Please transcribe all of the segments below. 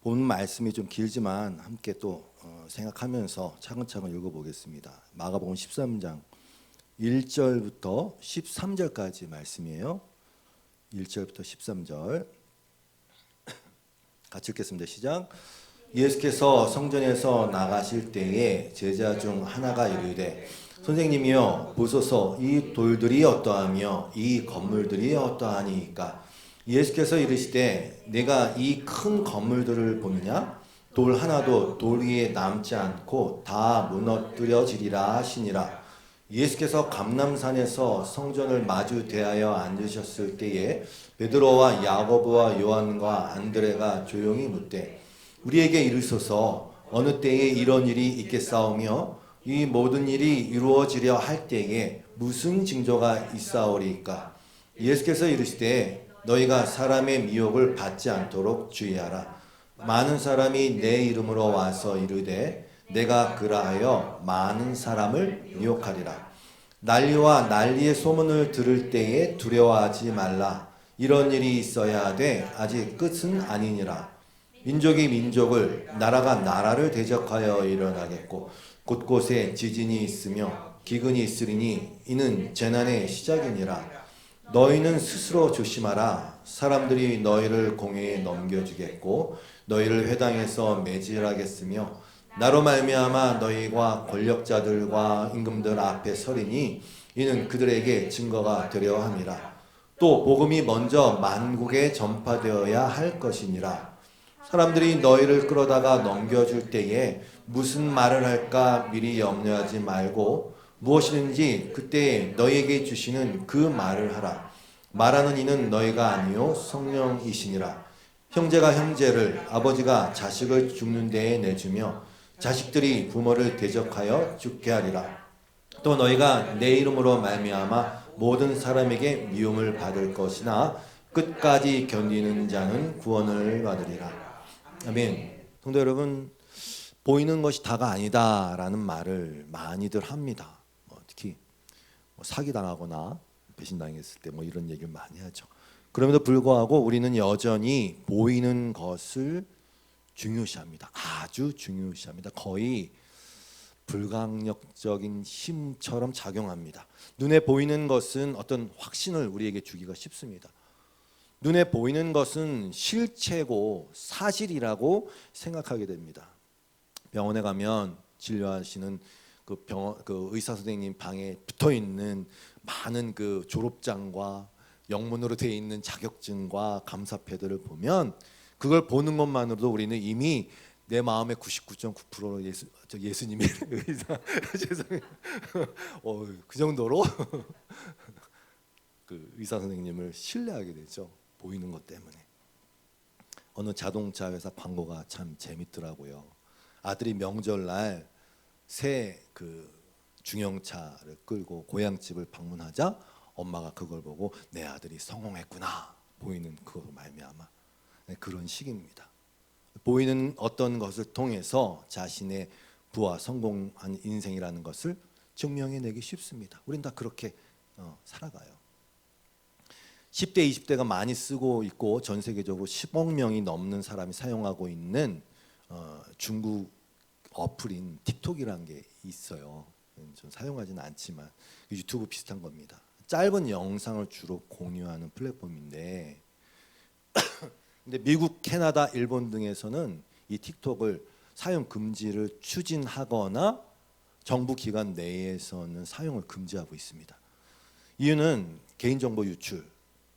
본 말씀이 좀 길지만 함께 또 생각하면서 차근차근 읽어보겠습니다. 마가복음 13장 1절부터 13절까지 말씀이에요. 1절부터 13절 같이 읽겠습니다. 시작. 예수께서 성전에서 나가실 때에 제자 중 하나가 이르되 선생님이여 보소서 이 돌들이 어떠하며 이 건물들이 어떠하니까. 예수께서 이르시되 내가 이 큰 건물들을 보느냐 돌 하나도 돌 위에 남지 않고 다 무너뜨려지리라 하시니라. 예수께서 감람산에서 성전을 마주 대하여 앉으셨을 때에 베드로와 야고보와 요한과 안드레가 조용히 묻되 우리에게 이르소서 어느 때에 이런 일이 있겠사오며 이 모든 일이 이루어지려 할 때에 무슨 징조가 있사오리까. 예수께서 이르시되 너희가 사람의 미혹을 받지 않도록 주의하라. 많은 사람이 내 이름으로 와서 이르되 내가 그라하여 많은 사람을 미혹하리라. 난리와 난리의 소문을 들을 때에 두려워하지 말라. 이런 일이 있어야 하되 아직 끝은 아니니라. 민족이 민족을 나라가 나라를 대적하여 일어나겠고 곳곳에 지진이 있으며 기근이 있으리니 이는 재난의 시작이니라. 너희는 스스로 조심하라. 사람들이 너희를 공회에 넘겨주겠고 너희를 회당에서 매질하겠으며 나로 말미암아 너희와 권력자들과 임금들 앞에 서리니 이는 그들에게 증거가 되려 함이라. 또 복음이 먼저 만국에 전파되어야 할 것이니라. 사람들이 너희를 끌어다가 넘겨줄 때에 무슨 말을 할까 미리 염려하지 말고 무엇이든지 그때에 너희에게 주시는 그 말을 하라. 말하는 이는 너희가 아니요 성령이시니라. 형제가 형제를 아버지가 자식을 죽는 데에 내주며 자식들이 부모를 대적하여 죽게 하리라. 또 너희가 내 이름으로 말미암아 모든 사람에게 미움을 받을 것이나 끝까지 견디는 자는 구원을 받으리라. 아멘. 성도 여러분, 보이는 것이 다가 아니다라는 말을 많이들 합니다. 특히 사기당하거나 배신당했을 때 이런 얘기를 많이 하죠. 그럼에도 불구하고 우리는 여전히 보이는 것을 중요시합니다. 아주 중요시합니다. 거의 불강력적인 힘처럼 작용합니다. 눈에 보이는 것은 어떤 확신을 우리에게 주기가 쉽습니다. 눈에 보이는 것은 실체고 사실이라고 생각하게 됩니다. 병원에 가면 진료하시는 그 의사 선생님 방에 붙어 있는 많은 그 졸업장과 영문으로 되어 있는 자격증과 감사패들을 보면 그걸 보는 것만으로도 우리는 이미 내 마음의 99.9%는 예수님의 의사 죄송해요. 그 정도로 그 의사 선생님을 신뢰하게 되죠. 보이는 것 때문에. 어느 자동차 회사 광고가 참 재밌더라고요. 아들이 명절날 새 그 중형차를 끌고 고향집을 방문하자 엄마가 그걸 보고 내 아들이 성공했구나 보이는 그것으로 말미암아 그런 식입니다. 보이는 어떤 것을 통해서 자신의 부와 성공한 인생이라는 것을 증명해내기 쉽습니다. 우린 다 그렇게 살아가요. 10대, 20대가 많이 쓰고 있고 전 세계적으로 10억 명이 넘는 사람이 사용하고 있는 중국 어플인 틱톡이라는 게 있어요. 전 사용하지는 않지만 유튜브 비슷한 겁니다. 짧은 영상을 주로 공유하는 플랫폼인데 근데 미국, 캐나다, 일본 등에서는 이 틱톡을 사용 금지를 추진하거나 정부 기관 내에서는 사용을 금지하고 있습니다. 이유는 개인정보 유출,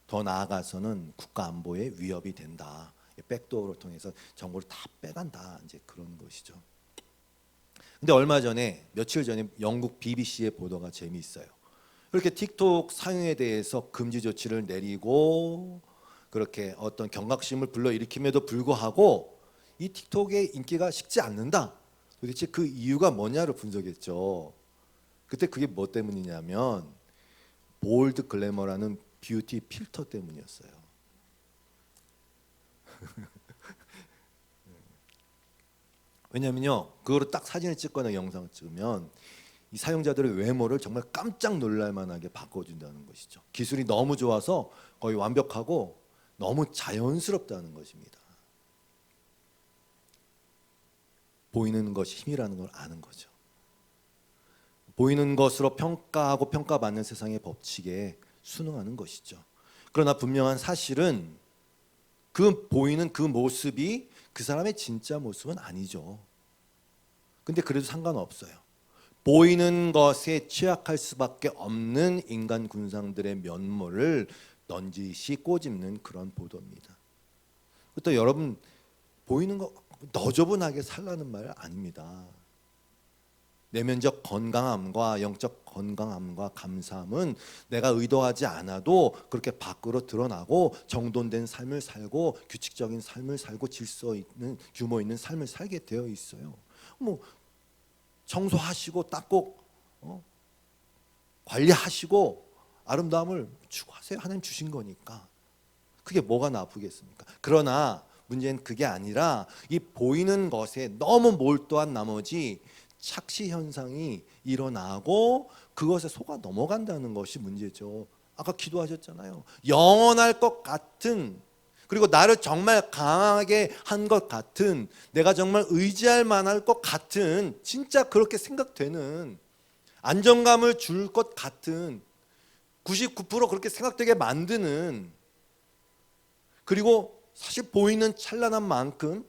더 나아가서는 국가 안보에 위협이 된다. 백도어를 통해서 정보를 다 빼간다. 이제 그런 것이죠. 근데 얼마 전에 며칠 전에 영국 BBC의 보도가 재미있어요. 그렇게 틱톡 사용에 대해서 금지 조치를 내리고 그렇게 어떤 경각심을 불러일으킴에도 불구하고 이 틱톡의 인기가 식지 않는다. 도대체 그 이유가 뭐냐를 분석했죠. 그때 그게 뭐 때문이냐면 볼드 글래머라는 뷰티 필터 때문이었어요. 왜냐면요, 그거로 딱 사진을 찍거나 영상을 찍으면 이 사용자들의 외모를 정말 깜짝 놀랄 만하게 바꿔준다는 것이죠. 기술이 너무 좋아서 거의 완벽하고 너무 자연스럽다는 것입니다. 보이는 것이 힘이라는 걸 아는 거죠. 보이는 것으로 평가하고 평가받는 세상의 법칙에 순응하는 것이죠. 그러나 분명한 사실은 그 보이는 그 모습이 그 사람의 진짜 모습은 아니죠. 근데 그래도 상관없어요. 보이는 것에 취약할 수밖에 없는 인간 군상들의 면모를 넌지시 꼬집는 그런 보도입니다. 또 여러분, 보이는 거 너저분하게 살라는 말 아닙니다. 내면적 건강함과 영적 건강함과 감사함은 내가 의도하지 않아도 그렇게 밖으로 드러나고 정돈된 삶을 살고 규칙적인 삶을 살고 질서 있는 규모 있는 삶을 살게 되어 있어요. 뭐 청소하시고 닦고 관리하시고 아름다움을 추구하세요. 하나님 주신 거니까. 그게 뭐가 나쁘겠습니까? 그러나 문제는 그게 아니라 이 보이는 것에 너무 몰두한 나머지 착시 현상이 일어나고 그것에 속아 넘어간다는 것이 문제죠. 아까 기도하셨잖아요. 영원할 것 같은, 그리고 나를 정말 강하게 한 것 같은, 내가 정말 의지할 만할 것 같은, 진짜 그렇게 생각되는, 안정감을 줄 것 같은, 99% 그렇게 생각되게 만드는, 그리고 사실 보이는 찬란한 만큼,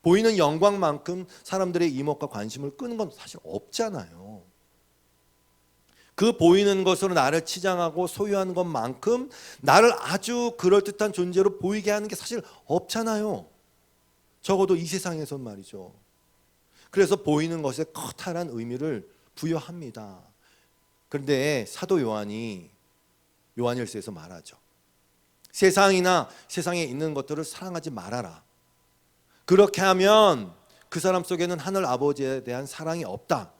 보이는 영광만큼 사람들의 이목과 관심을 끄는 건 사실 없잖아요. 그 보이는 것으로 나를 치장하고 소유하는 것만큼 나를 아주 그럴듯한 존재로 보이게 하는 게 사실 없잖아요. 적어도 이 세상에선 말이죠. 그래서 보이는 것에 커다란 의미를 부여합니다. 그런데 사도 요한이 요한일서에서 말하죠. 세상이나 세상에 있는 것들을 사랑하지 말아라. 그렇게 하면 그 사람 속에는 하늘 아버지에 대한 사랑이 없다.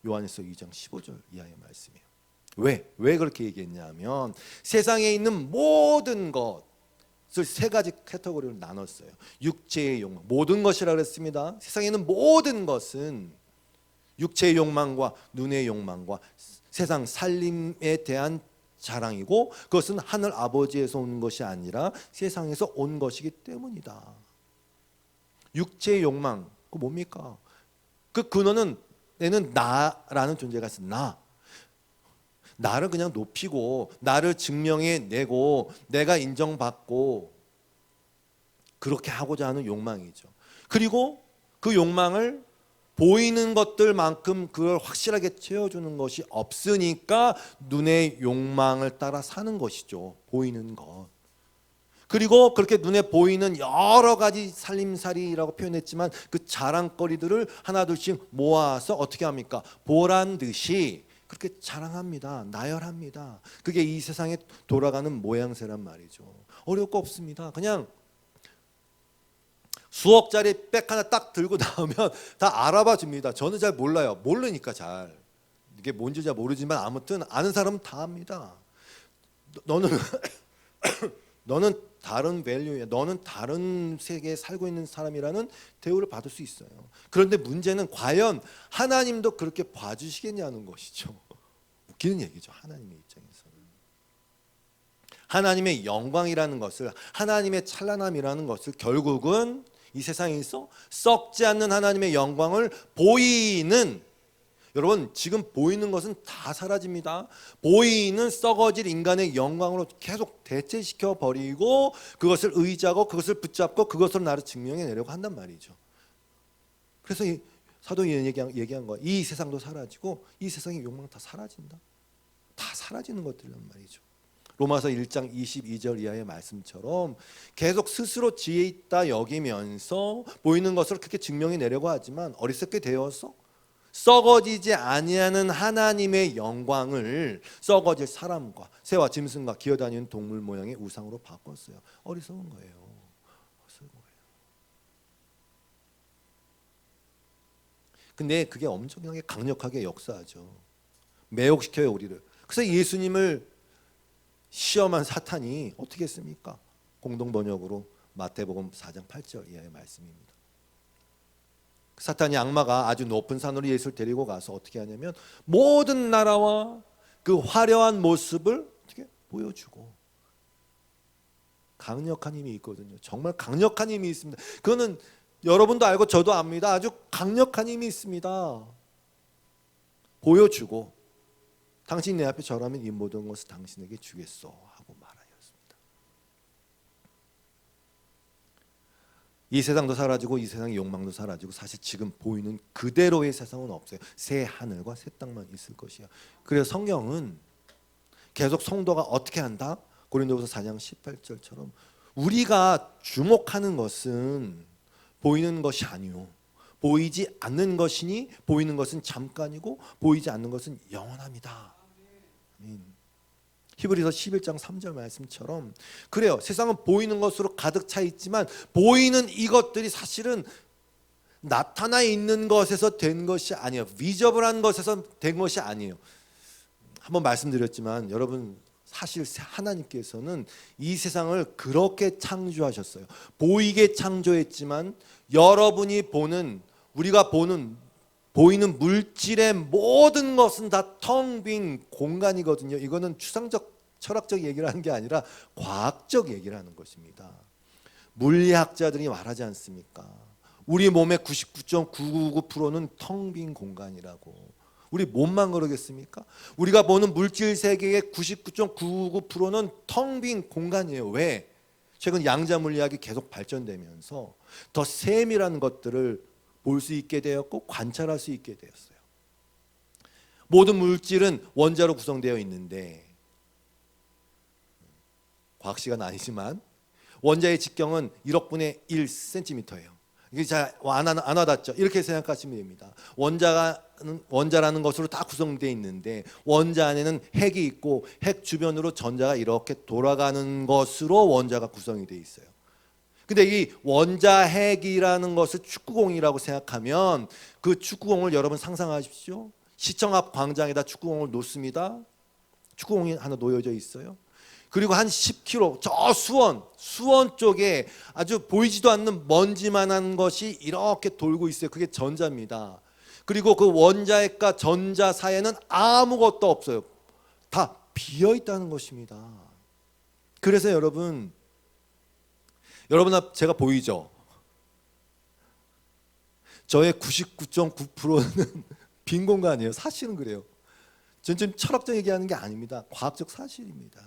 요한일서 2장 15절 이하의 말씀이에요. 왜 그렇게 얘기했냐면 세상에 있는 모든 것을 세 가지 카테고리로 나눴어요. 육체의 욕망, 모든 것이라고 그랬습니다. 세상에 있는 모든 것은 육체의 욕망과 눈의 욕망과 세상 살림에 대한 자랑이고 그것은 하늘 아버지에서 온 것이 아니라 세상에서 온 것이기 때문이다. 육체의 욕망, 그 뭡니까? 그 근원은 내는 나라는 존재가 있어. 나를 그냥 높이고 나를 증명해내고 내가 인정받고 그렇게 하고자 하는 욕망이죠. 그리고 그 욕망을 보이는 것들만큼 그걸 확실하게 채워주는 것이 없으니까 눈의 욕망을 따라 사는 것이죠. 보이는 것. 그리고 그렇게 눈에 보이는 여러 가지 살림살이라고 표현했지만 그 자랑거리들을 하나둘씩 모아서 어떻게 합니까? 보란 듯이 그렇게 자랑합니다. 나열합니다. 그게 이 세상에 돌아가는 모양새란 말이죠. 어려울 거 없습니다. 그냥 수억짜리 백 하나 딱 들고 나오면 다 알아봐 줍니다. 저는 잘 몰라요. 모르니까 잘. 이게 뭔지 잘 모르지만 아무튼 아는 사람은 다 압니다. 너는 다른 밸류야. 너는 다른 세계에 살고 있는 사람이라는 대우를 받을 수 있어요. 그런데 문제는 과연 하나님도 그렇게 봐주시겠냐는 것이죠. 웃기는 얘기죠. 하나님의 입장에서는. 하나님의 영광이라는 것을, 하나님의 찬란함이라는 것을 결국은 이 세상에서 썩지 않는 하나님의 영광을 보이는, 여러분 지금 보이는 것은 다 사라집니다. 보이는 썩어질 인간의 영광으로 계속 대체시켜 버리고 그것을 의지하고 그것을 붙잡고 그것으로 나를 증명해내려고 한단 말이죠. 그래서 이 사도 얘기한 거예요. 이 세상도 사라지고 이 세상의 욕망 다 사라진다. 다 사라지는 것들이란 말이죠. 로마서 1장 22절 이하의 말씀처럼 계속 스스로 지혜 있다 여기면서 보이는 것을 그렇게 증명해내려고 하지만 어리석게 되어서 썩어지지 아니하는 하나님의 영광을 썩어질 사람과 새와 짐승과 기어다니는 동물 모양의 우상으로 바꿨어요. 어리석은 거예요. 근데 그게 엄청나게 강력하게 역사하죠. 매혹시켜요 우리를. 그래서 예수님을 시험한 사탄이 어떻게 했습니까? 공동번역으로 마태복음 4장 8절 이하의 말씀입니다. 사탄이 악마가 아주 높은 산으로 예수를 데리고 가서 어떻게 하냐면 모든 나라와 그 화려한 모습을 어떻게 보여주고, 강력한 힘이 있거든요. 정말 강력한 힘이 있습니다. 그거는 여러분도 알고 저도 압니다. 아주 강력한 힘이 있습니다. 보여주고 당신 내 앞에 절하면 이 모든 것을 당신에게 주겠소 하고 말하였습니다. 이 세상도 사라지고 이 세상의 욕망도 사라지고 사실 지금 보이는 그대로의 세상은 없어요. 새 하늘과 새 땅만 있을 것이야. 그래서 성경은 계속 성도가 어떻게 한다? 고린도후서 4장 18절처럼 우리가 주목하는 것은 보이는 것이 아니요 보이지 않는 것이니 보이는 것은 잠깐이고 보이지 않는 것은 영원합니다. 아멘. 히브리서 11장 3절 말씀처럼 그래요. 세상은 보이는 것으로 가득 차 있지만 보이는 이것들이 사실은 나타나 있는 것에서 된 것이 아니에요. 비저블한 것에서 된 것이 아니에요. 한번 말씀드렸지만 여러분 사실 하나님께서는 이 세상을 그렇게 창조하셨어요. 보이게 창조했지만 여러분이 보는 우리가 보이는 물질의 모든 것은 다 텅 빈 공간이거든요. 이거는 추상적 철학적 얘기를 하는 게 아니라 과학적 얘기를 하는 것입니다. 물리학자들이 말하지 않습니까? 우리 몸의 99.999%는 텅 빈 공간이라고. 우리 몸만 그러겠습니까? 우리가 보는 물질 세계의 99.999%는 텅 빈 공간이에요. 왜? 최근 양자 물리학이 계속 발전되면서 더 세밀한 것들을 볼 수 있게 되었고 관찰할 수 있게 되었어요. 모든 물질은 원자로 구성되어 있는데 과학 시간 아니지만 원자의 직경은 1억 분의 1cm예요. 이게 잘 안 와닿죠? 이렇게 생각하시면 됩니다. 원자라는 것으로 다 구성되어 있는데 원자 안에는 핵이 있고 핵 주변으로 전자가 이렇게 돌아가는 것으로 원자가 구성이 되어 있어요. 근데 이 원자 핵이라는 것을 축구공이라고 생각하면 그 축구공을 여러분 상상하십시오. 시청 앞 광장에다 축구공을 놓습니다. 축구공이 하나 놓여져 있어요. 그리고 한 10km 저 수원 쪽에 아주 보이지도 않는 먼지만한 것이 이렇게 돌고 있어요. 그게 전자입니다. 그리고 그 원자핵과 전자 사이에는 아무것도 없어요. 다 비어 있다는 것입니다. 그래서 여러분 앞 제가 보이죠? 저의 99.9%는 빈 공간이에요. 사실은 그래요. 전 지금 철학적 얘기하는 게 아닙니다. 과학적 사실입니다.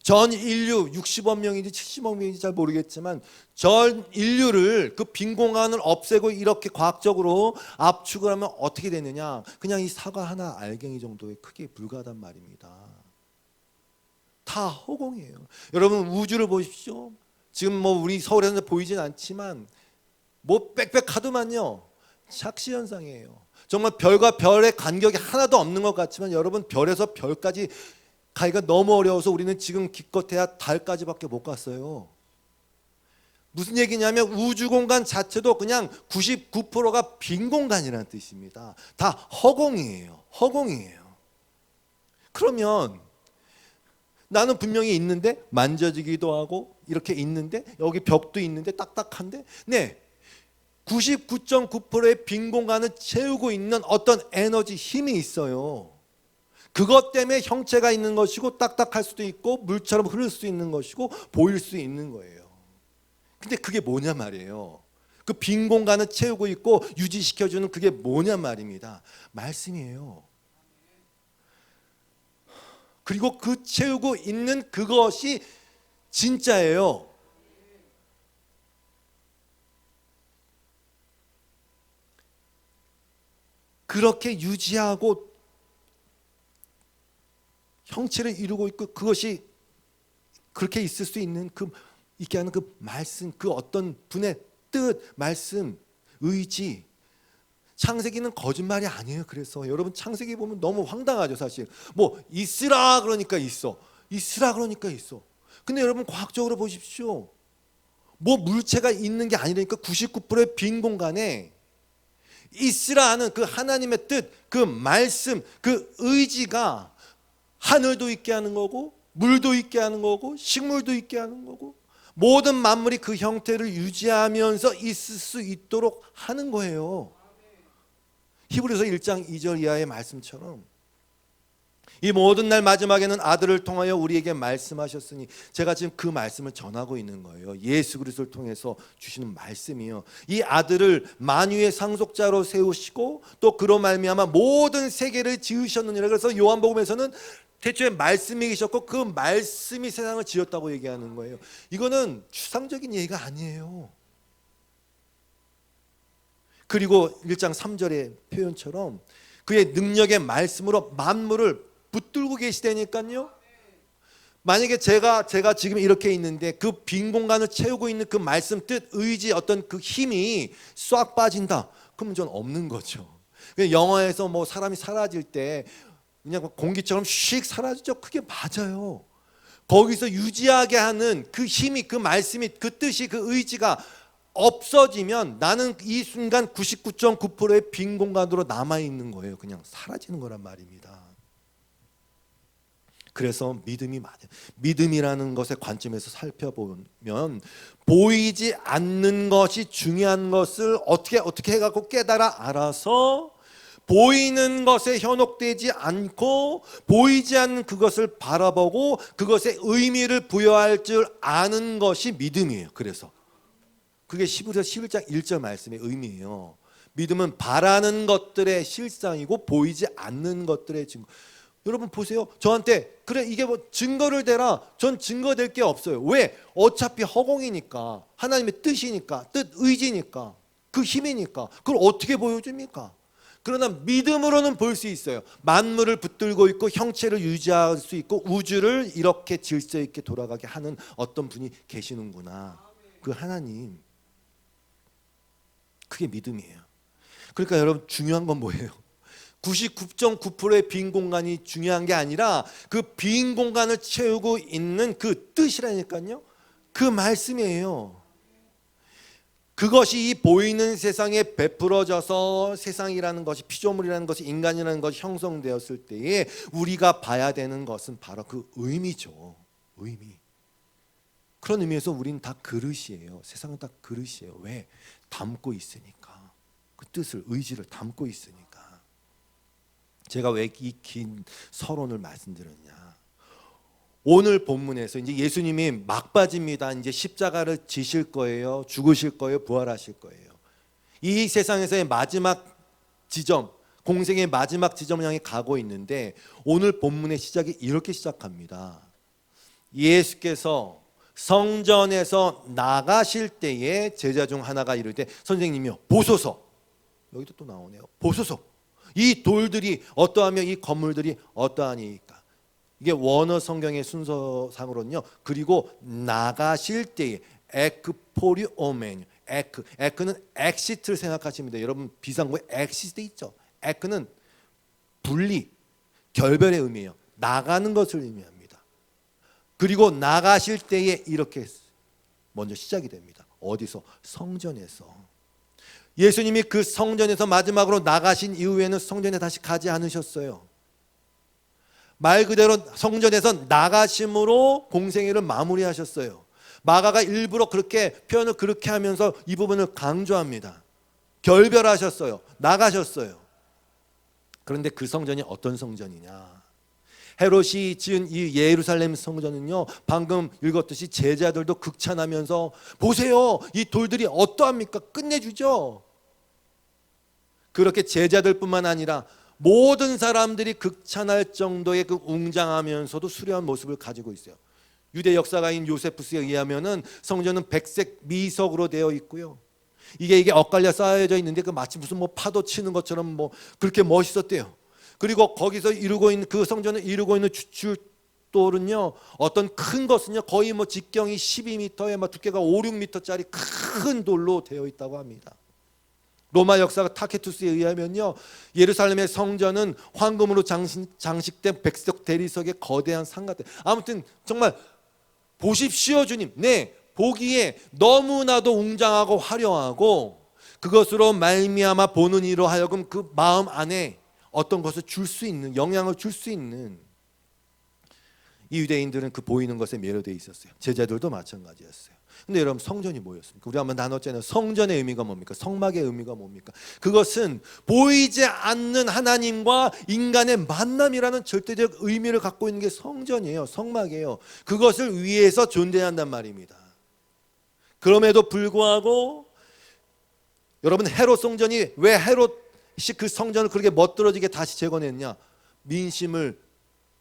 전 인류 60억 명인지 70억 명인지 잘 모르겠지만 전 인류를 그 빈 공간을 없애고 이렇게 과학적으로 압축을 하면 어떻게 되느냐? 그냥 이 사과 하나 알갱이 정도의 크기에 불과하단 말입니다. 다 허공이에요. 여러분 우주를 보십시오. 지금 뭐 우리 서울에서 보이진 않지만 뭐 빽빽하더만요. 착시 현상이에요. 정말 별과 별의 간격이 하나도 없는 것 같지만 여러분 별에서 별까지 가기가 너무 어려워서 우리는 지금 기껏해야 달까지밖에 못 갔어요. 무슨 얘기냐면 우주 공간 자체도 그냥 99%가 빈 공간이라는 뜻입니다. 다 허공이에요. 허공이에요. 그러면 나는 분명히 있는데 만져지기도 하고 이렇게 있는데 여기 벽도 있는데 딱딱한데 네 99.9%의 빈 공간을 채우고 있는 어떤 에너지 힘이 있어요. 그것 때문에 형체가 있는 것이고 딱딱할 수도 있고 물처럼 흐를 수 있는 것이고 보일 수 있는 거예요. 근데 그게 뭐냐 말이에요. 그 빈 공간을 채우고 있고 유지시켜주는 그게 뭐냐 말입니다. 말씀이에요. 그리고 그 채우고 있는 그것이 진짜예요. 그렇게 유지하고 형체를 이루고 있고 그것이 그렇게 있을 수 있는 그 있게 하는 그 말씀, 그 어떤 분의 뜻, 말씀, 의지. 창세기는 거짓말이 아니에요. 그래서 여러분 창세기 보면 너무 황당하죠, 사실. 뭐 있으라 그러니까 있어. 있으라 그러니까 있어. 근데 여러분 과학적으로 보십시오. 뭐 물체가 있는 게 아니라니까 99%의 빈 공간에 있으라 하는 그 하나님의 뜻, 그 말씀, 그 의지가 하늘도 있게 하는 거고 물도 있게 하는 거고 식물도 있게 하는 거고 모든 만물이 그 형태를 유지하면서 있을 수 있도록 하는 거예요. 히브리서 1장 2절 이하의 말씀처럼 이 모든 날 마지막에는 아들을 통하여 우리에게 말씀하셨으니, 제가 지금 그 말씀을 전하고 있는 거예요. 예수 그리스도를 통해서 주시는 말씀이요. 이 아들을 만유의 상속자로 세우시고 또 그로 말미암아 모든 세계를 지으셨느니라. 그래서 요한복음에서는 태초에 말씀이 계셨고 그 말씀이 세상을 지었다고 얘기하는 거예요. 이거는 추상적인 얘기가 아니에요. 그리고 1장 3절의 표현처럼 그의 능력의 말씀으로 만물을 붙들고 계시다니까요. 만약에 제가 지금 이렇게 있는데 그 빈 공간을 채우고 있는 그 말씀, 뜻, 의지, 어떤 그 힘이 싹 빠진다, 그러면 전 없는 거죠. 영화에서 뭐 사람이 사라질 때 그냥 공기처럼 휙 사라지죠. 그게 맞아요. 거기서 유지하게 하는 그 힘이, 그 말씀이, 그 뜻이, 그 의지가 없어지면 나는 이 순간 99.9%의 빈 공간으로 남아있는 거예요. 그냥 사라지는 거란 말입니다. 그래서 믿음이 맞아요. 믿음이라는 것의 관점에서 살펴보면 보이지 않는 것이 중요한 것을 어떻게 해갖고 깨달아 알아서 보이는 것에 현혹되지 않고 보이지 않는 그것을 바라보고 그것에 의미를 부여할 줄 아는 것이 믿음이에요. 그래서 그게 히브리서 11장 1절 말씀의 의미예요. 믿음은 바라는 것들의 실상이고 보이지 않는 것들의 증거. 여러분 보세요. 저한테 그래 이게 뭐 증거를 대라. 전 증거 될 게 없어요. 왜? 어차피 허공이니까, 하나님의 뜻이니까, 뜻 의지니까, 그 힘이니까. 그걸 어떻게 보여줍니까? 그러나 믿음으로는 볼 수 있어요. 만물을 붙들고 있고 형체를 유지할 수 있고 우주를 이렇게 질서 있게 돌아가게 하는 어떤 분이 계시는구나. 그 하나님. 그게 믿음이에요. 그러니까 여러분 중요한 건 뭐예요? 99.9%의 빈 공간이 중요한 게 아니라 그 빈 공간을 채우고 있는 그 뜻이라니까요. 그 말씀이에요. 그것이 이 보이는 세상에 베풀어져서 세상이라는 것이, 피조물이라는 것이, 인간이라는 것이 형성되었을 때에 우리가 봐야 되는 것은 바로 그 의미죠. 의미. 그런 의미에서 우리는 다 그릇이에요. 세상은 다 그릇이에요. 왜? 담고 있으니까. 그 뜻을, 의지를 담고 있으니까. 제가 왜 이 긴 서론을 말씀드렸냐? 오늘 본문에서 이제 예수님이 막바지입니다. 이제 십자가를 지실 거예요. 죽으실 거예요. 부활하실 거예요. 이 세상에서의 마지막 지점, 공생의 마지막 지점을 향해 가고 있는데 오늘 본문의 시작이 이렇게 시작합니다. 예수께서 성전에서 나가실 때에 제자 중 하나가 이르되 선생님이요 보소서. 여기도 또 나오네요. 보소서. 이 돌들이 어떠하며 이 건물들이 어떠하니까. 이게 원어 성경의 순서상으로는요. 그리고 나가실 때에 에크포리오멘. 에크는 엑시트를 생각하시면 돼요. 여러분 비상구에 엑시트 있죠. 에크는 분리, 결별의 의미예요. 나가는 것을 의미합니다. 그리고 나가실 때에 이렇게 먼저 시작이 됩니다. 어디서? 성전에서. 예수님이 그 성전에서 마지막으로 나가신 이후에는 성전에 다시 가지 않으셨어요. 말 그대로 성전에서 나가심으로 공생애를 마무리하셨어요. 마가가 일부러 그렇게 표현을 그렇게 하면서 이 부분을 강조합니다. 결별하셨어요. 나가셨어요. 그런데 그 성전이 어떤 성전이냐? 헤롯이 지은 이 예루살렘 성전은요, 방금 읽었듯이 제자들도 극찬하면서 보세요, 이 돌들이 어떠합니까? 끝내주죠. 그렇게 제자들뿐만 아니라 모든 사람들이 극찬할 정도의 그 웅장하면서도 수려한 모습을 가지고 있어요. 유대 역사가인 요세푸스에 의하면은 성전은 백색 미석으로 되어 있고요. 이게 엇갈려 쌓여져 있는데 그 마치 무슨 뭐 파도 치는 것처럼 뭐 그렇게 멋있었대요. 그리고 거기서 이루고 있는 그 성전을 이루고 있는 주춧돌은요, 어떤 큰 것은요 거의 뭐 직경이 12m에 막 두께가 5, 6m짜리 큰 돌로 되어 있다고 합니다. 로마 역사가 타케투스에 의하면요, 예루살렘의 성전은 황금으로 장식된 백석 대리석의 거대한 상 같아요. 아무튼 정말 보십시오 주님. 네, 보기에 너무나도 웅장하고 화려하고 그것으로 말미암아 보는 이로 하여금 그 마음 안에 어떤 것을 줄 수 있는, 영향을 줄 수 있는, 이 유대인들은 그 보이는 것에 매료되어 있었어요. 제자들도 마찬가지였어요. 근데 여러분, 성전이 뭐였습니까? 우리 한번 나눴잖아요. 성전의 의미가 뭡니까? 성막의 의미가 뭡니까? 그것은 보이지 않는 하나님과 인간의 만남이라는 절대적 의미를 갖고 있는 게 성전이에요. 성막이에요. 그것을 위해서 존재한단 말입니다. 그럼에도 불구하고 여러분, 헤롯 성전이 왜 헤롯이 그 성전을 그렇게 멋들어지게 다시 재건했냐? 민심을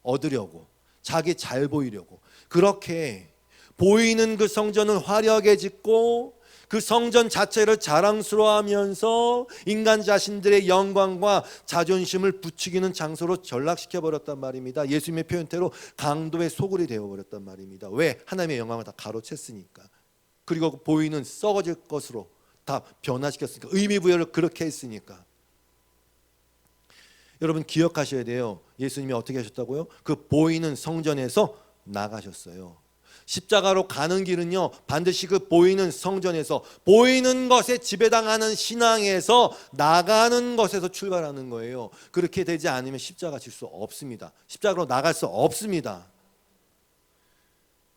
얻으려고, 자기 잘 보이려고 그렇게 보이는 그 성전을 화려하게 짓고 그 성전 자체를 자랑스러워하면서 인간 자신들의 영광과 자존심을 부추기는 장소로 전락시켜버렸단 말입니다. 예수님의 표현대로 강도의 소굴이 되어버렸단 말입니다. 왜? 하나님의 영광을 다 가로챘으니까. 그리고 보이는 썩어질 것으로 다 변화시켰으니까. 의미 부여를 그렇게 했으니까. 여러분, 기억하셔야 돼요. 예수님이 어떻게 하셨다고요? 그 보이는 성전에서 나가셨어요. 십자가로 가는 길은요, 반드시 그 보이는 성전에서, 보이는 것에 지배당하는 신앙에서, 나가는 것에서 출발하는 거예요. 그렇게 되지 않으면 십자가 질 수 없습니다. 십자가로 나갈 수 없습니다.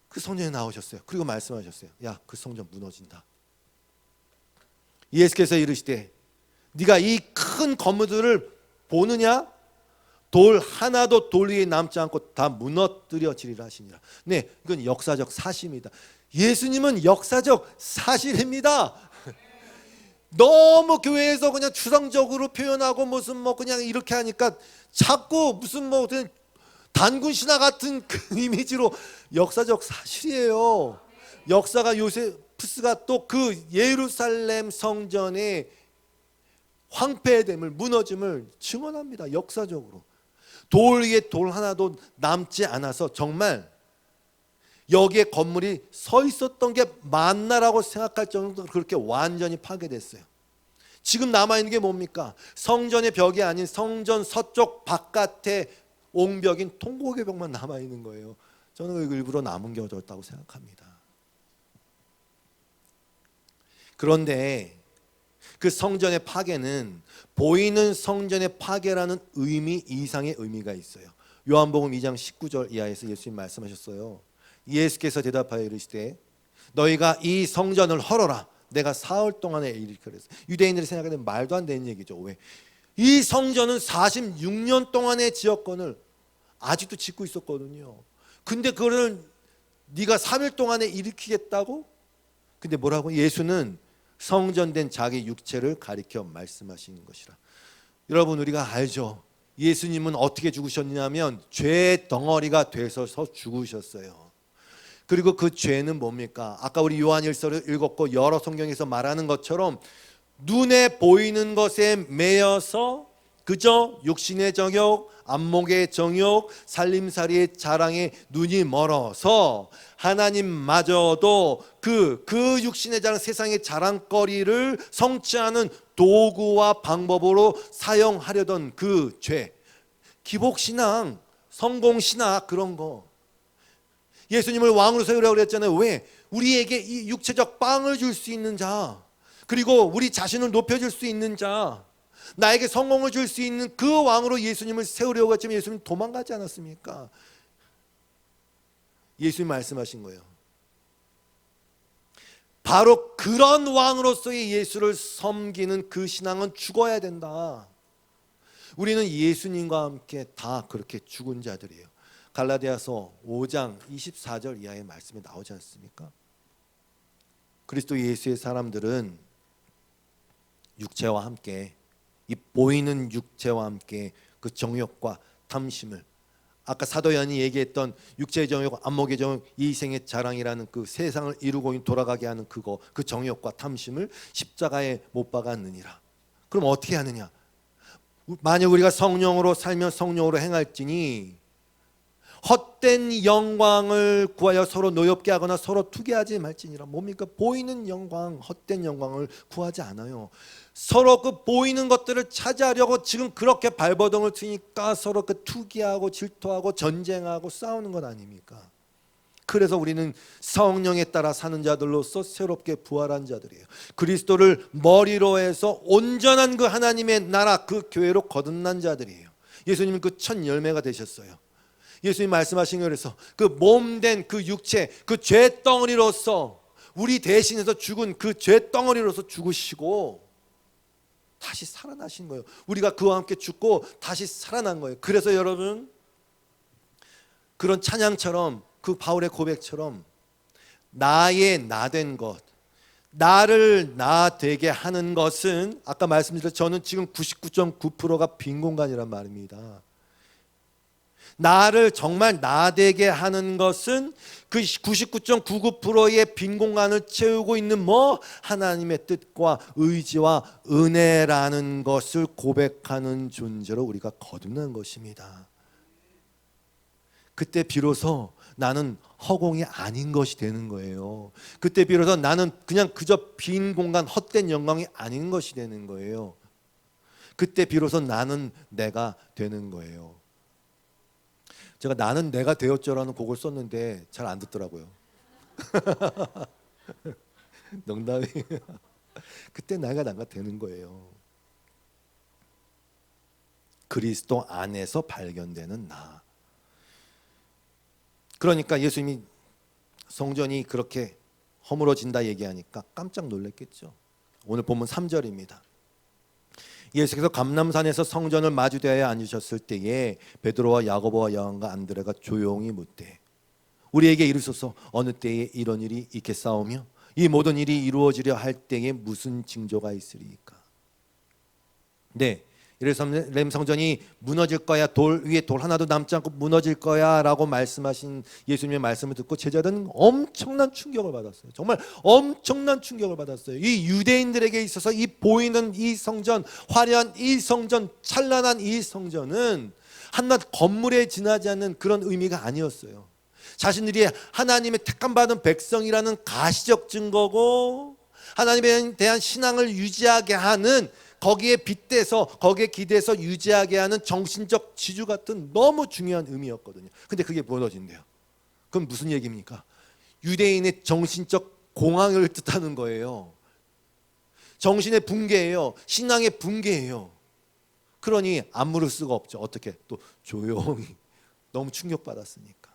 그 성전에 나오셨어요. 그리고 말씀하셨어요. 야, 그 성전 무너진다. 예수께서 이르시되 네가 이 큰 건물들을 보느냐? 돌 하나도 돌 위에 남지 않고 다 무너뜨려지리라 하시니라. 네, 이건 역사적 사실입니다. 예수님은 역사적 사실입니다. 너무 교회에서 그냥 추상적으로 표현하고 무슨 뭐 그냥 이렇게 하니까 자꾸 무슨 뭐 단군 신화 같은 그 이미지로, 역사적 사실이에요. 역사가, 요세푸스가 또 그 예루살렘 성전의 황폐됨을, 무너짐을 증언합니다. 역사적으로. 돌 위에 돌 하나도 남지 않아서 정말 여기에 건물이 서 있었던 게 맞나라고 생각할 정도로 그렇게 완전히 파괴됐어요. 지금 남아있는 게 뭡니까? 성전의 벽이 아닌 성전 서쪽 바깥에 옹벽인 통곡의 벽만 남아있는 거예요. 저는 일부러 남겨졌다고 생각합니다. 그런데 그 성전의 파괴는 보이는 성전의 파괴라는 의미 이상의 의미가 있어요. 요한복음 2장 19절 이하에서 예수님 말씀하셨어요. 예수께서 대답하여 이르시되 너희가 이 성전을 헐어라. 내가 사흘 동안에 일으키리라. 유대인들이 생각하는 말도 안 되는 얘기죠. 왜? 이 성전은 46년 동안의 지역권을 아직도 짓고 있었거든요. 근데 그거를 네가 3일 동안에 일으키겠다고? 근데 뭐라고? 예수는 성전된 자기 육체를 가리켜 말씀하시는 것이라. 여러분, 우리가 알죠. 예수님은 어떻게 죽으셨냐면 죄 덩어리가 되셔서 죽으셨어요. 그리고 그 죄는 뭡니까? 아까 우리 요한일서를 읽었고 여러 성경에서 말하는 것처럼 눈에 보이는 것에 매여서 그저 육신의 정욕, 안목의 정욕, 살림살이의 자랑에 눈이 멀어서 하나님마저도 그 육신의 자랑, 세상의 자랑거리를 성취하는 도구와 방법으로 사용하려던 그 죄, 기복신앙, 성공신앙, 그런 거. 예수님을 왕으로 세우라고 그랬잖아요. 왜? 우리에게 이 육체적 빵을 줄 수 있는 자, 그리고 우리 자신을 높여줄 수 있는 자, 나에게 성공을 줄 수 있는 그 왕으로 예수님을 세우려고 했지만 예수님 도망가지 않았습니까? 예수님 말씀하신 거예요. 바로 그런 왕으로서의 예수를 섬기는 그 신앙은 죽어야 된다. 우리는 예수님과 함께 다 그렇게 죽은 자들이에요. 갈라디아서 5장 24절 이하의 말씀이 나오지 않습니까? 그리스도 예수의 사람들은 육체와 함께, 이 보이는 육체와 함께 그 정욕과 탐심을, 아까 사도 요한이 얘기했던 육체의 정욕, 안목의 정욕, 이생의 자랑이라는 그 세상을 이루고 돌아가게 하는 그거, 그 정욕과 탐심을 십자가에 못 박았느니라. 그럼 어떻게 하느냐? 만약 우리가 성령으로 살면 성령으로 행할지니 헛된 영광을 구하여 서로 노엽게 하거나 서로 투기하지 말지니라. 뭡니까? 보이는 영광, 헛된 영광을 구하지 않아요. 서로 그 보이는 것들을 차지하려고 지금 그렇게 발버둥을 트니까 서로 그 투기하고 질투하고 전쟁하고 싸우는 것 아닙니까? 그래서 우리는 성령에 따라 사는 자들로서 새롭게 부활한 자들이에요. 그리스도를 머리로 해서 온전한 그 하나님의 나라, 그 교회로 거듭난 자들이에요. 예수님은 그 첫 열매가 되셨어요. 예수님 말씀하신 거에서 그 몸된 그 육체, 그 죄덩어리로서 우리 대신해서 죽은 그 죄 덩어리로서 죽으시고 다시 살아나신 거예요. 우리가 그와 함께 죽고 다시 살아난 거예요. 그래서 여러분, 그런 찬양처럼, 그 바울의 고백처럼 나의 나된 것, 나를 나 되게 하는 것은, 아까 말씀드렸죠, 저는 지금 99.9%가 빈 공간이란 말입니다. 나를 정말 나 되게 하는 것은 그 99.99%의 빈 공간을 채우고 있는 하나님의 뜻과 의지와 은혜라는 것을 고백하는 존재로 우리가 거듭난 것입니다. 그때 비로소 나는 허공이 아닌 것이 되는 거예요. 그때 비로소 나는 그냥 그저 빈 공간, 헛된 영광이 아닌 것이 되는 거예요. 그때 비로소 나는 내가 되는 거예요. 제가 나는 내가 되었죠라는 곡을 썼는데 잘 안 듣더라고요. 농담이. 그때 내가 되는 거예요. 그리스도 안에서 발견되는 나. 그러니까 예수님이 성전이 그렇게 허물어진다 얘기하니까 깜짝 놀랐겠죠. 오늘 본문 3절입니다. 예수께서 감람산에서 성전을 마주대하여 앉으셨을 때에 베드로와 야고보와 요한과 안드레가 조용히 묻되 우리에게 이르소서 어느 때에 이런 일이 있겠사오며 이 모든 일이 이루어지려 할 때에 무슨 징조가 있으리이까. 네, 예루살렘 성전이 무너질 거야, 돌 위에 돌 하나도 남지 않고 무너질 거야 라고 말씀하신 예수님의 말씀을 듣고 제자들은 엄청난 충격을 받았어요. 정말 엄청난 충격을 받았어요. 이 유대인들에게 있어서 이 보이는 이 성전, 화려한 이 성전, 찬란한 이 성전은 한낱 건물에 지나지 않는 그런 의미가 아니었어요. 자신들이 하나님의 택함받은 백성이라는 가시적 증거고 하나님에 대한 신앙을 유지하게 하는, 거기에 빗대서, 거기에 기대서 유지하게 하는 정신적 지주 같은 너무 중요한 의미였거든요. 근데 그게 무너진대요. 그럼 무슨 얘기입니까? 유대인의 정신적 공황을 뜻하는 거예요. 정신의 붕괴예요. 신앙의 붕괴예요. 그러니 안 물을 수가 없죠. 어떻게? 또 조용히. 너무 충격받았으니까.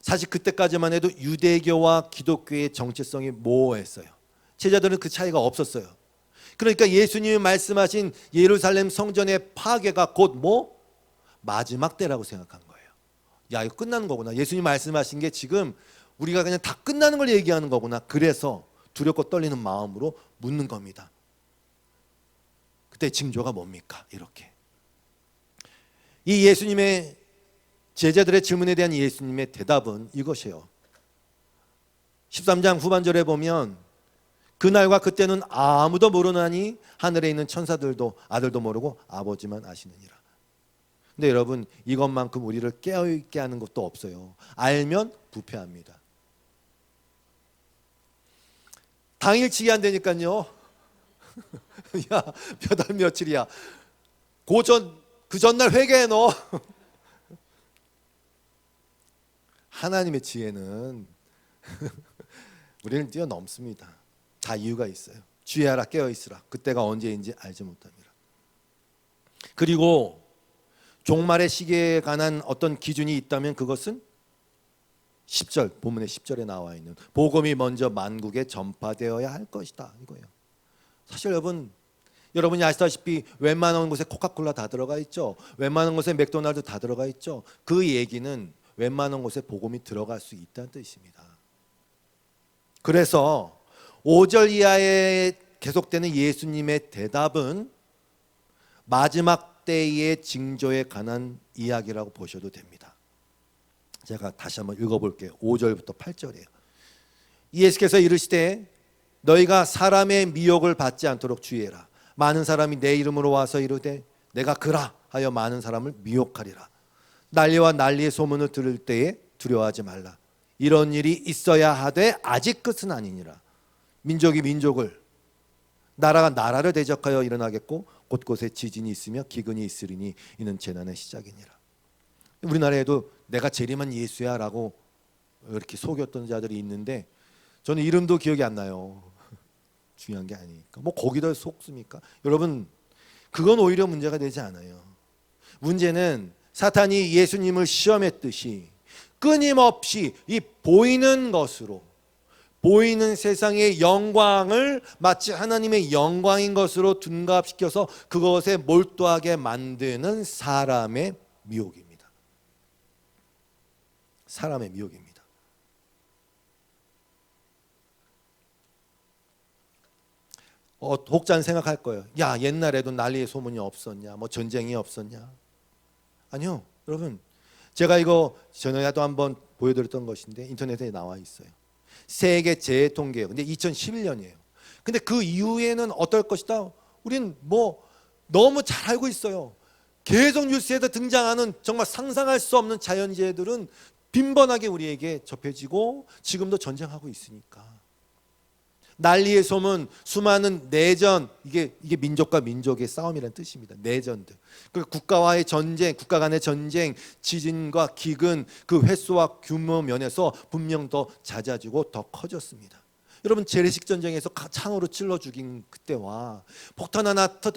사실 그때까지만 해도 유대교와 기독교의 정체성이 모호했어요. 제자들은 그 차이가 없었어요. 그러니까 예수님이 말씀하신 예루살렘 성전의 파괴가 곧 마지막 때라고 생각한 거예요. 야, 이거 끝나는 거구나. 예수님 말씀하신 게 지금 우리가 그냥 다 끝나는 걸 얘기하는 거구나. 그래서 두렵고 떨리는 마음으로 묻는 겁니다. 그때 징조가 뭡니까? 이렇게. 이 예수님의 제자들의 질문에 대한 예수님의 대답은 이것이에요. 13장 후반절에 보면 그날과 그때는 아무도 모르나니 하늘에 있는 천사들도 아들도 모르고 아버지만 아시느니라. 근데 여러분, 이것만큼 우리를 깨어있게 하는 것도 없어요. 알면 부패합니다. 당일치기 안 되니까요. 야, 몇 월 며칠이야. 그 전날 회개해 너. 하나님의 지혜는 우리를 뛰어넘습니다. 다 이유가 있어요. 주의하라, 깨어있으라. 그때가 언제인지 알지 못합니다. 그리고 종말의 시기에 관한 어떤 기준이 있다면 그것은 10절, 본문의 10절에 나와 있는 복음이 먼저 만국에 전파되어야 할 것이다, 이거예요. 사실 여러분이 아시다시피 웬만한 곳에 코카콜라 다 들어가 있죠. 웬만한 곳에 맥도날드 다 들어가 있죠. 그 얘기는 웬만한 곳에 복음이 들어갈 수 있다는 뜻입니다. 그래서 5절 이하에 계속되는 예수님의 대답은 마지막 때의 징조에 관한 이야기라고 보셔도 됩니다. 제가 다시 한번 읽어볼게요. 5절부터 8절이에요. 예수께서 이르시되 너희가 사람의 미혹을 받지 않도록 주의해라. 많은 사람이 내 이름으로 와서 이르되 내가 그라 하여 많은 사람을 미혹하리라. 난리와 난리의 소문을 들을 때에 두려워하지 말라. 이런 일이 있어야 하되 아직 끝은 아니니라. 민족이 민족을, 나라가 나라를 대적하여 일어나겠고 곳곳에 지진이 있으며 기근이 있으리니 이는 재난의 시작이니라. 우리나라에도 내가 재림한 예수야 라고 이렇게 속였던 자들이 있는데 저는 이름도 기억이 안 나요. 중요한 게 아니니까. 거기다 속습니까? 여러분, 그건 오히려 문제가 되지 않아요. 문제는 사탄이 예수님을 시험했듯이 끊임없이 이 보이는 것으로, 보이는 세상의 영광을 마치 하나님의 영광인 것으로 둔갑시켜서 그것에 몰두하게 만드는 사람의 미혹입니다. 사람의 미혹입니다. 혹자는 생각할 거예요. 야, 옛날에도 난리의 소문이 없었냐? 뭐 전쟁이 없었냐? 아니요. 여러분, 제가 이거 전에도 한번 보여드렸던 것인데 인터넷에 나와 있어요. 세계 재해 통계예요. 근데 2011년이에요. 근데 그 이후에는 어떨 것이다? 우린 뭐 너무 잘 알고 있어요. 계속 뉴스에도 등장하는 정말 상상할 수 없는 자연재해들은 빈번하게 우리에게 접해지고 지금도 전쟁하고 있으니까. 난리의 소문, 수많은 내전, 이게 민족과 민족의 싸움이라는 뜻입니다. 내전들. 그 국가와의 전쟁, 국가 간의 전쟁, 지진과 기근, 그 횟수와 규모 면에서 분명 더 잦아지고 더 커졌습니다. 여러분, 재래식 전쟁에서 창으로 찔러 죽인 그때와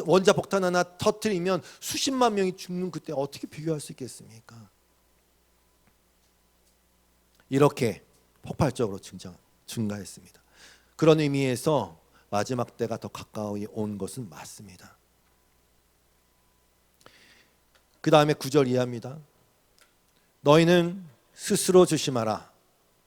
원자 폭탄 하나 터뜨리면 수십만 명이 죽는 그때 어떻게 비교할 수 있겠습니까? 이렇게 폭발적으로 증가했습니다. 그런 의미에서 마지막 때가 더 가까이 온 것은 맞습니다. 그 다음에 9절 이하입니다. 너희는 스스로 조심하라.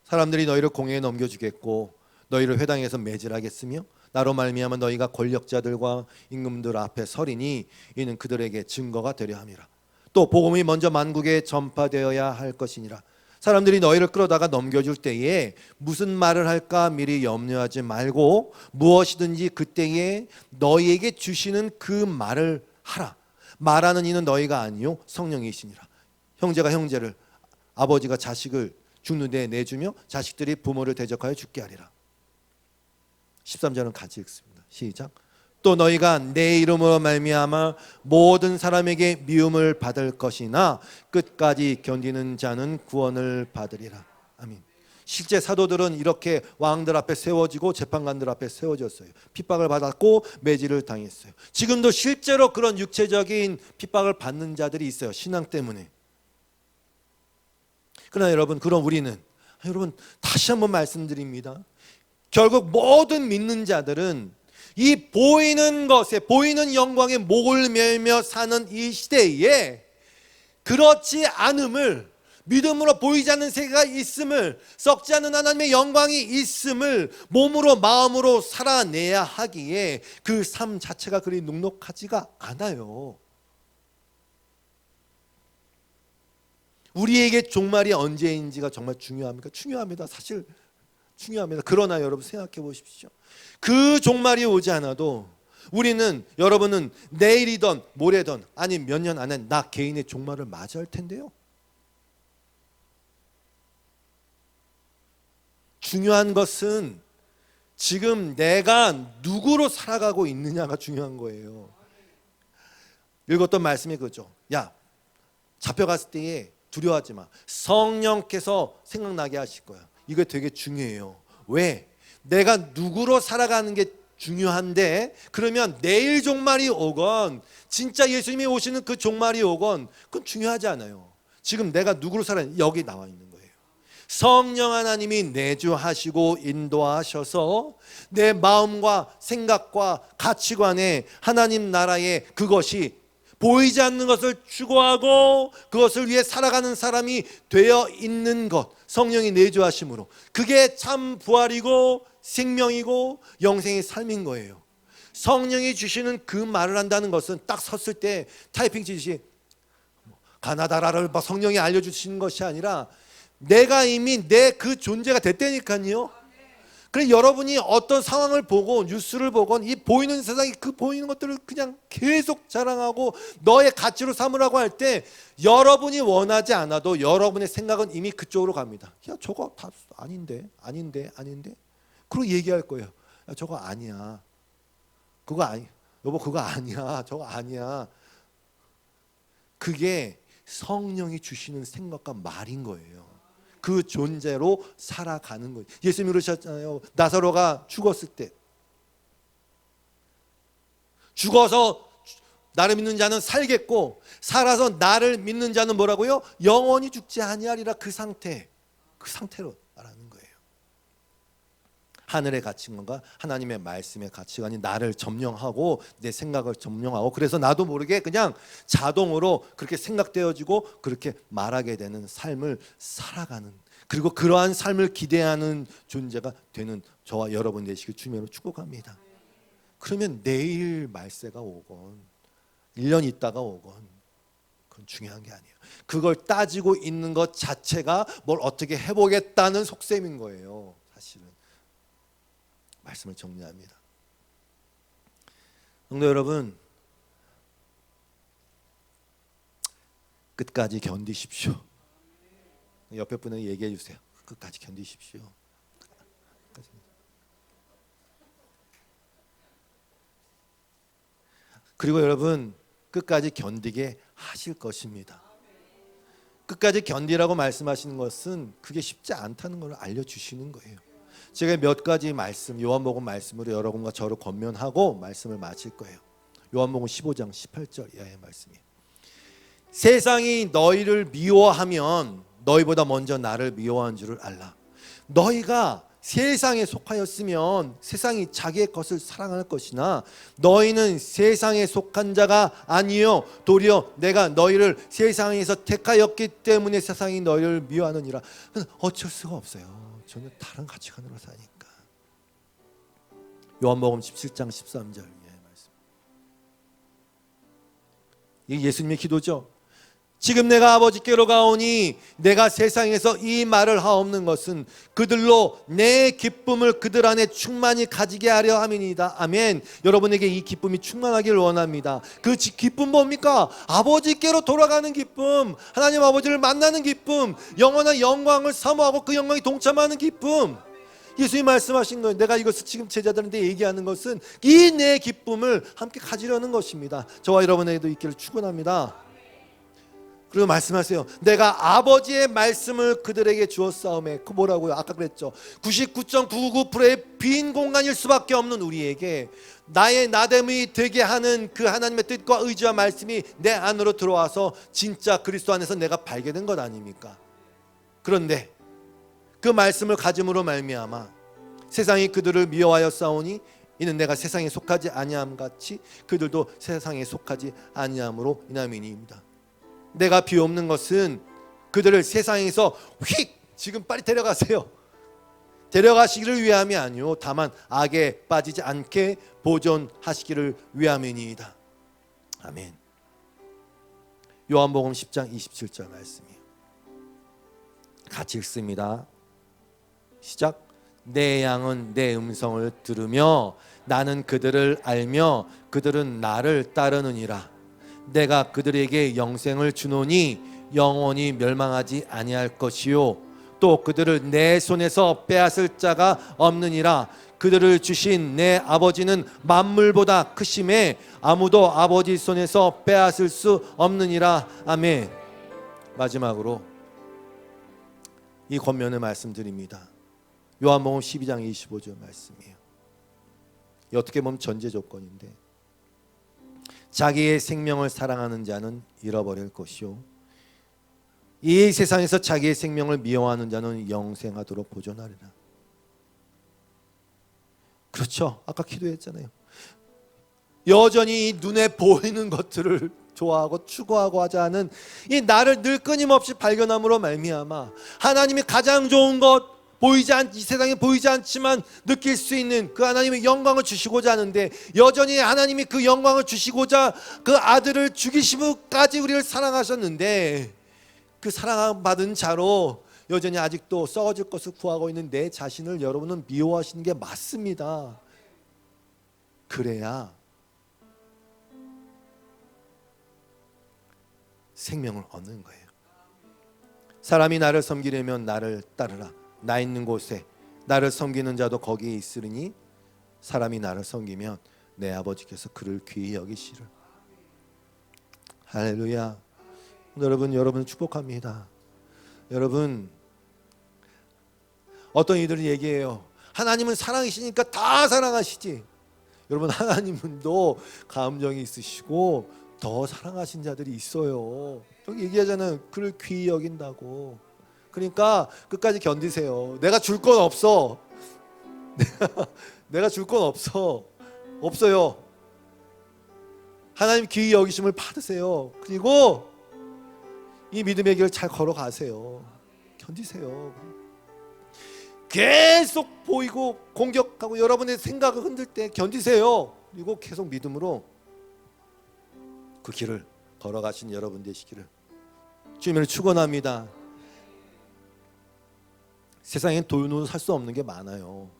사람들이 너희를 공회에 넘겨주겠고 너희를 회당에서 매질하겠으며 나로 말미암아 너희가 권력자들과 임금들 앞에 서리니 이는 그들에게 증거가 되려 함이라. 또 복음이 먼저 만국에 전파되어야 할 것이니라. 사람들이 너희를 끌어다가 넘겨줄 때에 무슨 말을 할까 미리 염려하지 말고 무엇이든지 그때에 너희에게 주시는 그 말을 하라. 말하는 이는 너희가 아니요 성령이시니라. 형제가 형제를, 아버지가 자식을 죽는 데에 내주며 자식들이 부모를 대적하여 죽게 하리라. 13절은 같이 읽습니다. 시작. 또 너희가 내 이름으로 말미암아 모든 사람에게 미움을 받을 것이나 끝까지 견디는 자는 구원을 받으리라. 아멘. 실제 사도들은 이렇게 왕들 앞에 세워지고 재판관들 앞에 세워졌어요. 핍박을 받았고 매질을 당했어요. 지금도 실제로 그런 육체적인 핍박을 받는 자들이 있어요. 신앙 때문에. 그러나 여러분, 그럼 우리는, 여러분 다시 한번 말씀드립니다. 결국 모든 믿는 자들은 이 보이는 것에, 보이는 영광에 목을 매며 사는 이 시대에 그렇지 않음을, 믿음으로 보이지 않는 세계가 있음을, 썩지 않는 하나님의 영광이 있음을 몸으로 마음으로 살아내야 하기에 그 삶 자체가 그리 눅눅하지가 않아요. 우리에게 종말이 언제인지가 정말 중요합니까? 중요합니다. 사실 중요합니다. 그러나 여러분 생각해 보십시오. 그 종말이 오지 않아도 우리는, 여러분은 내일이든 모레든 아니 몇 년 안에 나 개인의 종말을 맞이할 텐데요. 중요한 것은 지금 내가 누구로 살아가고 있느냐가 중요한 거예요. 읽었던 말씀이 그죠. 야, 잡혀갔을 때에 두려워하지 마. 성령께서 생각나게 하실 거야. 이거 되게 중요해요. 왜? 내가 누구로 살아가는 게 중요한데, 그러면 내일 종말이 오건 진짜 예수님이 오시는 그 종말이 오건 그건 중요하지 않아요. 지금 내가 누구로 살아가는, 여기 나와 있는 거예요. 성령 하나님이 내주하시고 인도하셔서 내 마음과 생각과 가치관에 하나님 나라의 그것이 보이지 않는 것을 추구하고 그것을 위해 살아가는 사람이 되어 있는 것, 성령이 내주하심으로 그게 참 부활이고 생명이고 영생의 삶인 거예요. 성령이 주시는 그 말을 한다는 것은 딱 섰을 때 타이핑 치듯이 가나다라를 성령이 알려주시는 것이 아니라 내가 이미 내 그 존재가 됐다니까요. 그래서 여러분이 어떤 상황을 보고 뉴스를 보건 이 보이는 세상이 그 보이는 것들을 그냥 계속 자랑하고 너의 가치로 삼으라고 할 때 여러분이 원하지 않아도 여러분의 생각은 이미 그쪽으로 갑니다. 야, 저거 다 아닌데. 그리고 얘기할 거예요. 야, 저거 아니야. 그거 아니. 여보, 그거 아니야. 저거 아니야. 그게 성령이 주시는 생각과 말인 거예요. 그 존재로 살아가는 거예요. 예수님이 그러셨잖아요. 나사로가 죽었을 때, 죽어서 나를 믿는 자는 살겠고 살아서 나를 믿는 자는 뭐라고요? 영원히 죽지 아니하리라. 그 상태로 말하는 거예요. 하늘의 가치관과 하나님의 말씀의 가치관이 나를 점령하고 내 생각을 점령하고, 그래서 나도 모르게 그냥 자동으로 그렇게 생각되어지고 그렇게 말하게 되는 삶을 살아가는, 그리고 그러한 삶을 기대하는 존재가 되는 저와 여러분 되시길 주님으로 축복합니다. 그러면 내일 말세가 오건 1년 있다가 오건 그건 중요한 게 아니에요. 그걸 따지고 있는 것 자체가 뭘 어떻게 해보겠다는 속셈인 거예요. 사실은 말씀을 정리합니다. 성도 여러분, 끝까지 견디십시오. 옆에 분에게 얘기해 주세요. 끝까지 견디십시오. 그리고 여러분, 끝까지 견디게 하실 것입니다. 끝까지 견디라고 말씀하시는 것은 그게 쉽지 않다는 걸 알려주시는 거예요. 제가 몇 가지 말씀, 요한복음 말씀으로 여러분과 저를 권면하고 말씀을 마칠 거예요. 요한복음 15장 18절 이하의 말씀이에요. 세상이 너희를 미워하면 너희보다 먼저 나를 미워한 줄을 알라. 너희가 세상에 속하였으면 세상이 자기의 것을 사랑할 것이나 너희는 세상에 속한 자가 아니요 도리어 내가 너희를 세상에서 택하였기 때문에 세상이 너희를 미워하느니라. 어쩔 수가 없어요. 저는 다른 가치관으로 사니까. 요한복음 17장 13절 말씀. 이게 예수님의 기도죠. 지금 내가 아버지께로 가오니 내가 세상에서 이 말을 하옵는 것은 그들로 내 기쁨을 그들 안에 충만히 가지게 하려 함이니이다. 아멘. 여러분에게 이 기쁨이 충만하기를 원합니다. 그 기쁨 뭡니까? 아버지께로 돌아가는 기쁨, 하나님 아버지를 만나는 기쁨, 영원한 영광을 사모하고 그 영광에 동참하는 기쁨. 예수님 말씀하신 거예요. 내가 이것을 지금 제자들한테 얘기하는 것은 이 내 기쁨을 함께 가지려는 것입니다. 저와 여러분에게도 있기를 축원합니다. 그리고 말씀하세요. 내가 아버지의 말씀을 그들에게 주었사오매. 그 뭐라고요? 아까 그랬죠. 99.999%의 빈 공간일 수밖에 없는 우리에게 나의 나됨이 되게 하는 그 하나님의 뜻과 의지와 말씀이 내 안으로 들어와서 진짜 그리스도 안에서 내가 발견된 것 아닙니까? 그런데 그 말씀을 가짐으로 말미암아 세상이 그들을 미워하여 싸우니 이는 내가 세상에 속하지 아니함 같이 그들도 세상에 속하지 아니함으로 인함이니이다. 내가 비옵는 것은 그들을 세상에서 휙 지금 빨리 데려가세요. 데려가시기를 위함이 아니요 다만 악에 빠지지 않게 보존하시기를 위함이니이다. 아멘. 요한복음 10장 27절 말씀이에요. 같이 읽습니다. 시작. 내 양은 내 음성을 들으며 나는 그들을 알며 그들은 나를 따르느니라. 내가 그들에게 영생을 주노니 영원히 멸망하지 아니할 것이요 또 그들을 내 손에서 빼앗을 자가 없느니라. 그들을 주신 내 아버지는 만물보다 크심에 아무도 아버지 손에서 빼앗을 수 없느니라. 아멘. 마지막으로 이 권면을 말씀드립니다. 요한복음 12장 25절 말씀이에요. 어떻게 보면 전제 조건인데 자기의 생명을 사랑하는 자는 잃어버릴 것이요 이 세상에서 자기의 생명을 미워하는 자는 영생하도록 보존하리라. 그렇죠. 아까 기도했잖아요. 여전히 눈에 보이는 것들을 좋아하고 추구하고 하자 하는 이 나를 늘 끊임없이 발견함으로 말미암아 하나님이 가장 좋은 것 이 세상에 보이지 않지만 느낄 수 있는 그 하나님의 영광을 주시고자 하는데 여전히 하나님이 그 영광을 주시고자 그 아들을 죽이시기까지 우리를 사랑하셨는데 그 사랑받은 자로 여전히 아직도 썩어질 것을 구하고 있는 내 자신을 여러분은 미워하시는 게 맞습니다. 그래야 생명을 얻는 거예요. 사람이 나를 섬기려면 나를 따르라. 나 있는 곳에 나를 섬기는 자도 거기에 있으리니 사람이 나를 섬기면 내 아버지께서 그를 귀히 여기시를. 할렐루야. 여러분을 축복합니다. 여러분 어떤 이들은 얘기해요. 하나님은 사랑이시니까 다 사랑하시지. 여러분 하나님은 또 감정이 있으시고 더 사랑하신 자들이 있어요. 여기 얘기하잖아요. 그를 귀히 여긴다고. 그러니까 끝까지 견디세요. 내가 줄 건 없어. 내가 줄 건 없어요. 하나님 귀히 여기심을 받으세요. 그리고 이 믿음의 길을 잘 걸어가세요. 견디세요. 계속 보이고 공격하고 여러분의 생각을 흔들 때 견디세요. 그리고 계속 믿음으로 그 길을 걸어가신 여러분 되시기를 주님을 축원합니다. 세상엔 돈으로 살 수 없는 게 많아요.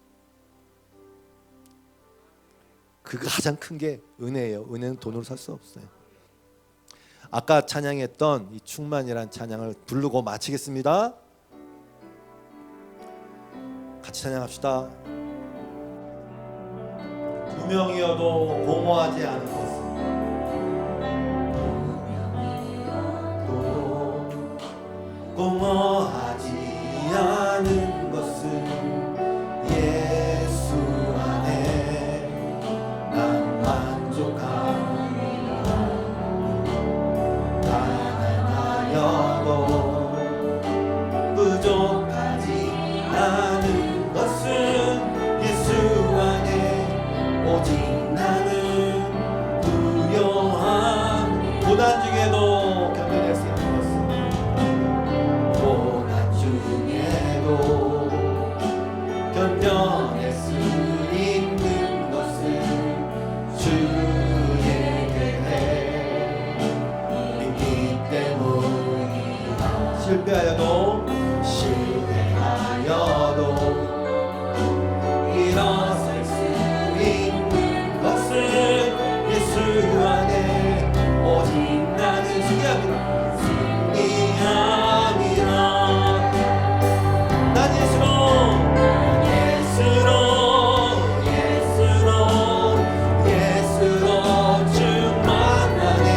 그 가장 큰 게 은혜예요. 은혜는 돈으로 살 수 없어요. 아까 찬양했던 이 충만이란 찬양을 부르고 마치겠습니다. 같이 찬양합시다. 두 명이어도 공허하지 않은 것은 공허하지 않은 것은 예수 안에 난 만족합니다. 가난하여도 부족하지 않은 것은 예수 안에 오직 나는 부요한 고난 중에도 견뎌낼 수 있는 견뎌낼 수 있는 것은 주의 계획 믿기 때문이다. 실패하여도 일어설 수 있는 것은 예수 안에 오직 나는 승리합니다. 난 예수로 충만하네. 난 예수로 충만하네.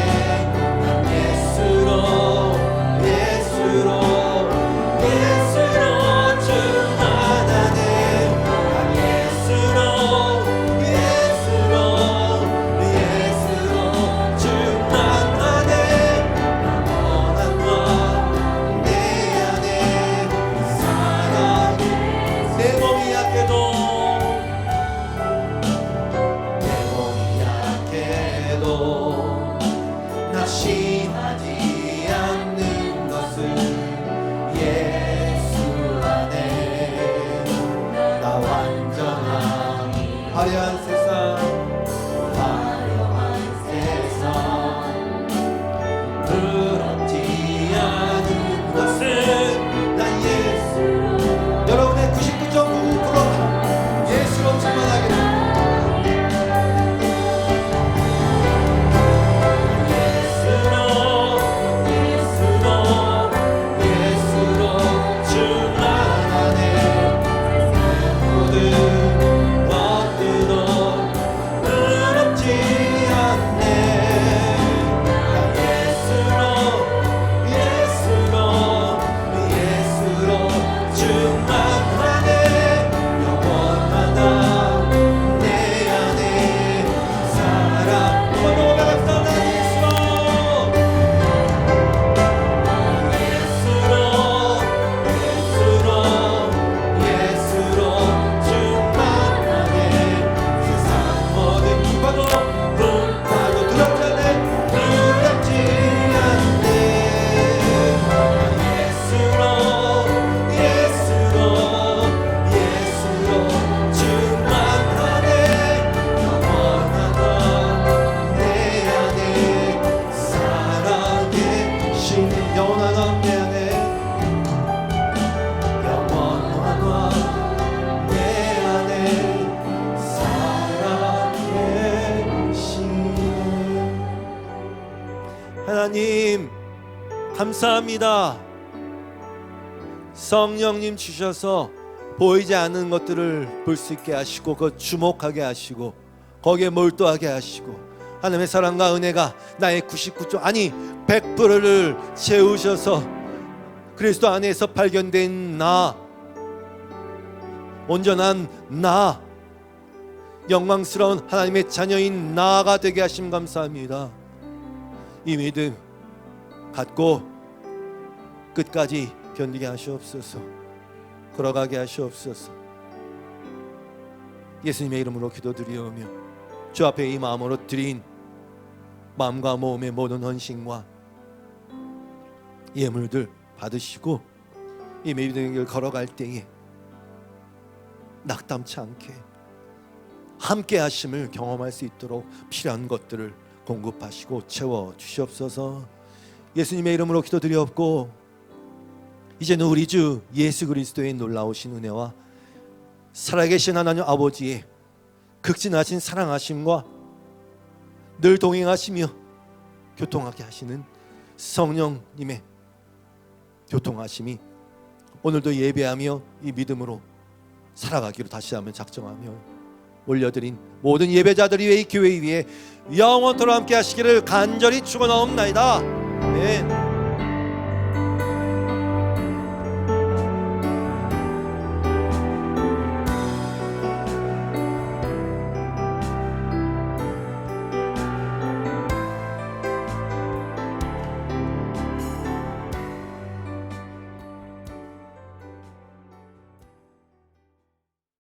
난 예수로 충만하네. 영원한 내 안에 사랑이 내 몸이 약해도 낙심하지 않는 것은 예수 안에 나 완전한 화려한 세상 부럽지 않은 것은 나 예수. 여러분의 99.99% 예수로 충만하기를. 하나님 감사합니다. 성령님 주셔서 보이지 않는 것들을 볼 수 있게 하시고 그 주목하게 하시고 거기에 몰두하게 하시고 하나님의 사랑과 은혜가 나의 99조 아니 100%를 채우셔서 그리스도 안에서 발견된 나, 온전한 나, 영광스러운 하나님의 자녀인 나가 되게 하심 감사합니다. 이 믿음 갖고 끝까지 견디게 하시옵소서. 걸어가게 하시옵소서. 예수님의 이름으로 기도드리오며 주 앞에 이 마음으로 드린 마음과 몸의 모든 헌신과 예물들 받으시고 이 믿음의 길 걸어갈 때에 낙담치 않게 함께 하심을 경험할 수 있도록 필요한 것들을 공급하시고 채워 주시옵소서. 예수님의 이름으로 기도드리옵고 이제는 우리 주 예수 그리스도의 놀라우신 은혜와 살아계신 하나님 아버지의 극진하신 사랑하심과 늘 동행하시며 교통하게 하시는 성령님의 교통하심이 오늘도 예배하며 이 믿음으로 살아가기로 다시 한번 작정하며 올려드린 모든 예배자들이 이 교회 위에 영원토록 함께 하시기를 간절히 축원하옵나이다. 아멘.